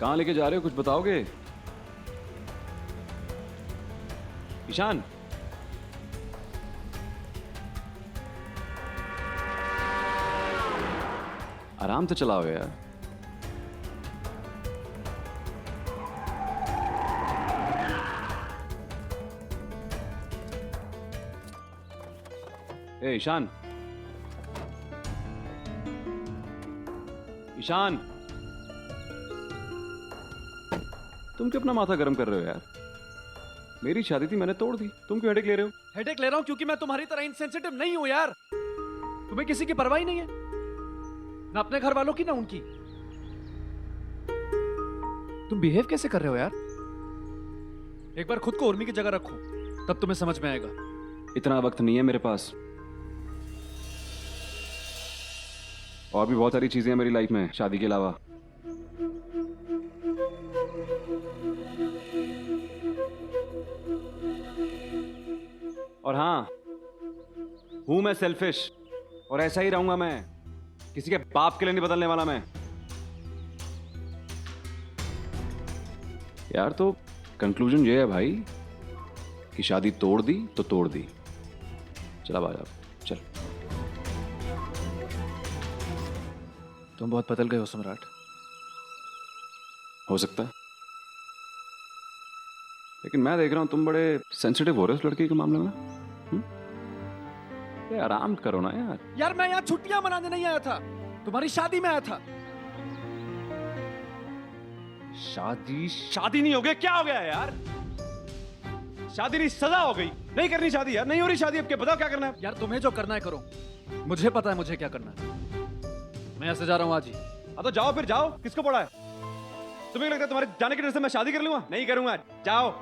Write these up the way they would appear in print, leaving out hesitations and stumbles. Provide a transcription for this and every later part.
कहाँ लेके जा रहे हो, कुछ बताओगे? ईशान, आराम से चलाओ यार। ए ईशान, ईशान, तुम क्यों अपना माथा गर्म कर रहे हो यार? मेरी शादी थी, मैंने तोड़ दी, तुम क्यों हेडेक ले रहे हो? हेडेक ले रहा हूं क्योंकि मैं तुम्हारी तरह इनसेंसिटिव नहीं हूं यार। तुम्हें किसी की परवाह ही नहीं है, ना अपने घर वालों की ना उनकी। तुम बिहेव कैसे कर रहे हो यार? एक बार खुद को उर्मी की जगह रखो, तब तुम्हें समझ में आएगा। इतना वक्त नहीं है मेरे पास, और भी बहुत सारी चीजें हैं मेरी लाइफ में शादी के अलावा। और हाँ, हूं मैं सेल्फिश, और ऐसा ही रहूंगा मैं। किसी के बाप के लिए नहीं बदलने वाला मैं यार। तो कंक्लूजन ये है भाई कि शादी तोड़ दी तो तोड़ दी। चला बाजा, चल। तुम बहुत बदल गए हो सम्राट। हो सकता है, लेकिन मैं देख रहा हूं तुम बड़े सेंसिटिव हो रहे हो इस लड़की के मामले में। ये आराम करो ना यार। यार मैं यहाँ छुट्टियां मनाने नहीं आया था, तुम्हारी शादी में आया था। शादी शादी नहीं हो गया, क्या हो गया यार? शादी नहीं, सजा हो गई। नहीं करनी शादी यार, नहीं हो रही शादी। अब क्या बताओ क्या करना है? यार तुम्हें जो करना है करो, मुझे पता है मुझे क्या करना है। मैं ऐसे जा रहा हूँ आज ही। हाँ तो जाओ फिर, जाओ। किसको पड़ा है? तुम्हें लगता है तुम्हारे जाने की वजह से मैं शादी कर लूंगा? नहीं करूंगा, जाओ।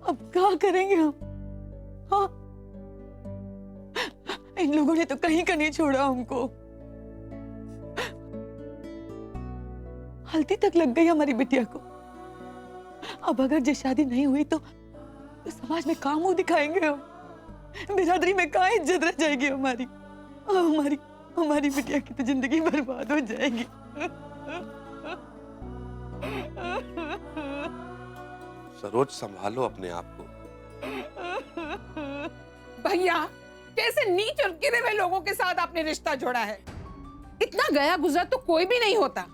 अब क्या करेंगे हम? हाँ, इन लोगों ने तो कहीं का नहीं छोड़ा हमको। हल्दी तक लग गई हमारी बिटिया को। अब अगर ये शादी नहीं हुई तो समाज में कहाँ मुंह दिखाएंगे हम? बिरादरी में कहाँ इज्जत रह जाएगी हमारी? हमारी हमारी बिटिया की तो जिंदगी बर्बाद हो जाएगी। सरोज, संभालो अपने आप को। भैया, कैसे नीच और गिरे हुए लोगों के साथ आपने रिश्ता जोड़ा है। इतना गया गुजरा तो कोई भी नहीं होता।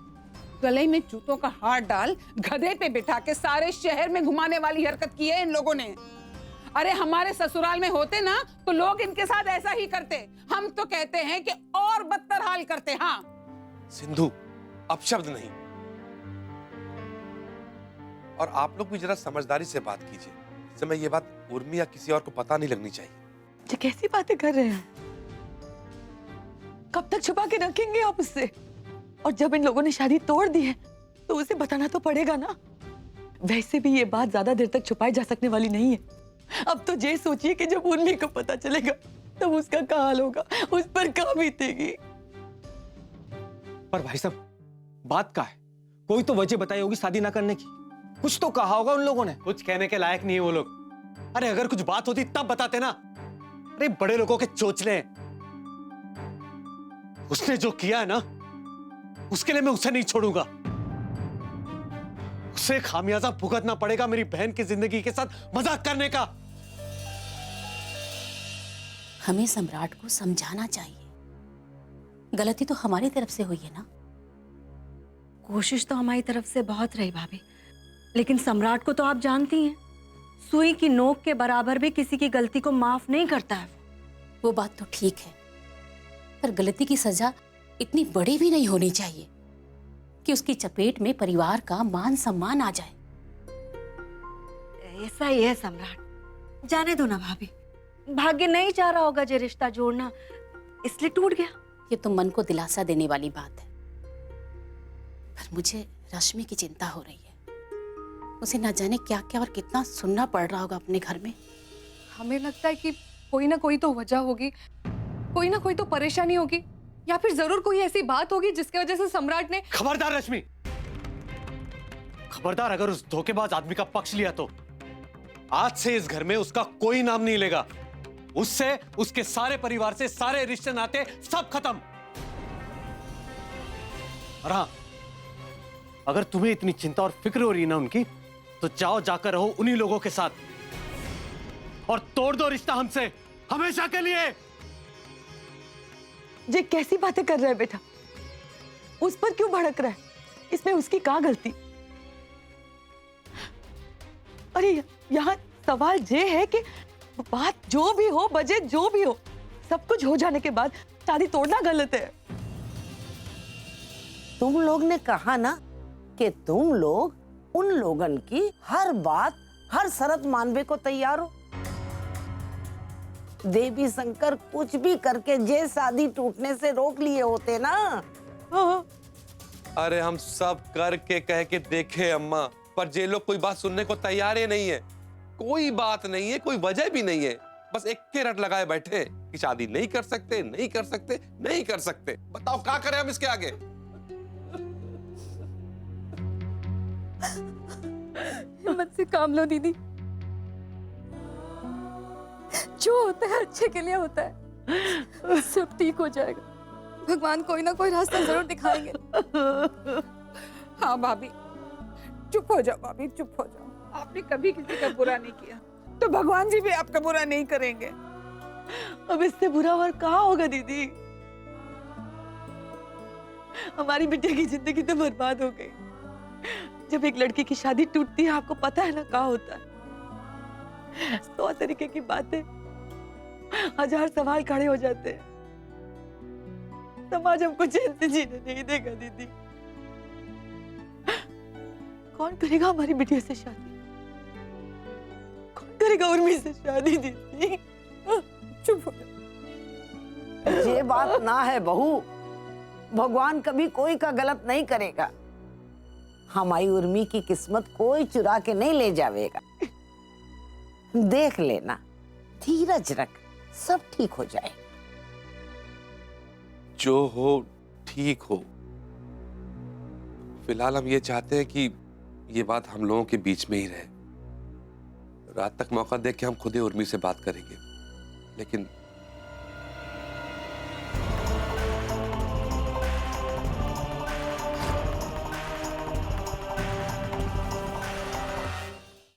गले में जूतों का हार डाल गधे पे बिठा के सारे शहर में घुमाने वाली हरकत की है इन लोगों ने। अरे हमारे ससुराल में होते ना तो लोग इनके साथ ऐसा ही करते। हम तो कहते हैं कि और बदतर हाल करते। हाँ सिंधु, अपशब्द नहीं। और आप लोग भी जरा समझदारी से बात कीजिए। इस समय ये बात उर्मी या किसी और को पता नहीं लगनी चाहिए। ये कैसी बातें कर रहे हैं? कब तक छुपा के रखेंगे आप उससे? और जब इन लोगों ने शादी तोड़ दी है तो उसे बताना तो पड़ेगा ना। वैसे भी ये बात ज्यादा देर तक छुपाई जा सकने वाली नहीं है। अब तो ये सोचिए कि जब उर्मी को पता चलेगा तब उसका क्या हाल होगा, उस पर क्या बीतेगी। पर भाई साहब, बात क्या है? कोई तो वजह बताई होगी शादी ना करने की। कुछ तो कहा होगा उन लोगों ने। कुछ कहने के लायक नहीं है वो लोग। अरे अगर कुछ बात होती तब बताते ना। अरे बड़े लोगों के चोचले हैं। उसने जो किया है ना, उसके लिए मैं उसे नहीं छोड़ूंगा। उसे खामियाजा भुगतना पड़ेगा मेरी बहन की जिंदगी के साथ मजाक करने का। हमें सम्राट को समझाना चाहिए। गलती तो हमारी तरफ से हुई है ना। कोशिश तो हमारी तरफ से बहुत रही भाभी, लेकिन सम्राट को तो आप जानती हैं, सुई की नोक के बराबर भी किसी की गलती को माफ नहीं करता है। वो बात तो ठीक है, पर गलती की सजा इतनी बड़ी भी नहीं होनी चाहिए कि उसकी चपेट में परिवार का मान सम्मान आ जाए। ऐसा ही है सम्राट, जाने दो ना भाभी। भाग्य नहीं चाह रहा होगा ये रिश्ता जोड़ना, इसलिए टूट गया। ये तो मन को दिलासा देने वाली बात है, पर मुझे रश्मि की चिंता हो रही है। उसे ना जाने क्या क्या और कितना सुनना पड़ रहा होगा अपने घर में। हमें लगता है कि कोई ना कोई तो वजह होगी, कोई ना कोई तो परेशानी होगी, या फिर जरूर कोई ऐसी बात होगी जिसकी वजह से सम्राट ने। खबरदार रश्मि, खबरदार, अगर उस धोखेबाज आदमी का पक्ष लिया तो आज से इस घर में उसका कोई नाम नहीं लेगा। उससे, उसके सारे परिवार से, सारे रिश्ते नाते सब खत्म। और हाँ, अगर तुम्हें इतनी चिंता और फिक्र हो रही है ना उनकी, तो जाओ जाकर रहो उन्हीं लोगों के साथ और तोड़ दो रिश्ता हमसे हमेशा के लिए। ये कैसी बातें कर रहा है बेटा? उस पर क्यों भड़क रहा है? इसमें उसकी क्या गलती? अरे यहाँ सवाल ये है कि बात जो भी हो, बजे जो भी हो, सब कुछ हो जाने के बाद शादी तोड़ना गलत है। तुम लोग ने कहा ना कि तुम लोग उन लोगन की हर बात, हर शर्त मानने को तैयार हो। देवी शंकर कुछ भी करके जे शादी टूटने से रोक लिए होते ना। हाँ। अरे हम सब करके कह के देखे अम्मा, पर जे लोग कोई बात सुनने को तैयार ही नहीं है। कोई बात नहीं है, कोई वजह भी नहीं है, बस एक के रट लगाए बैठे कि शादी नहीं कर सकते, नहीं कर सकते, नहीं कर सकते। बताओ क्या करें हम इसके आगे? हिम्मत से काम लो दीदी, जो होता है अच्छे के लिए होता है, सब ठीक हो जाएगा। भगवान कोई ना कोई रास्ता जरूर दिखाएंगे। हाँ भाभी, चुप हो जाओ भाभी, चुप हो जाओ। आपने कभी किसी का बुरा नहीं किया, तो भगवान जी भी आपका बुरा नहीं करेंगे। अब इससे बुरा और कहाँ होगा दीदी? हमारी बिटिया की जिंदगी तो बर्बाद हो गई। जब एक लड़की की शादी टूटती है, आपको पता है ना क्या होता है। 100 तरीके की बातें, 1000 सवाल खड़े हो जाते हैं। समाज हमको चैन से जीने नहीं देगा दीदी। कौन करेगा हमारी बिटिया से शादी? कौन करेगा उर्मी से शादी दीदी? चुप हो जाओ। ये बात ना है बहू, भगवान कभी कोई का गलत नहीं करेगा। हमारी उर्मी की किस्मत कोई चुरा के नहीं ले जावेगा। देख लेना, धीरज रख, सब ठीक हो जाए। जो हो ठीक हो। फिलहाल हम ये चाहते हैं कि ये बात हम लोगों के बीच में ही रहे। रात तक मौका देख के हम खुद ही उर्मी से बात करेंगे, लेकिन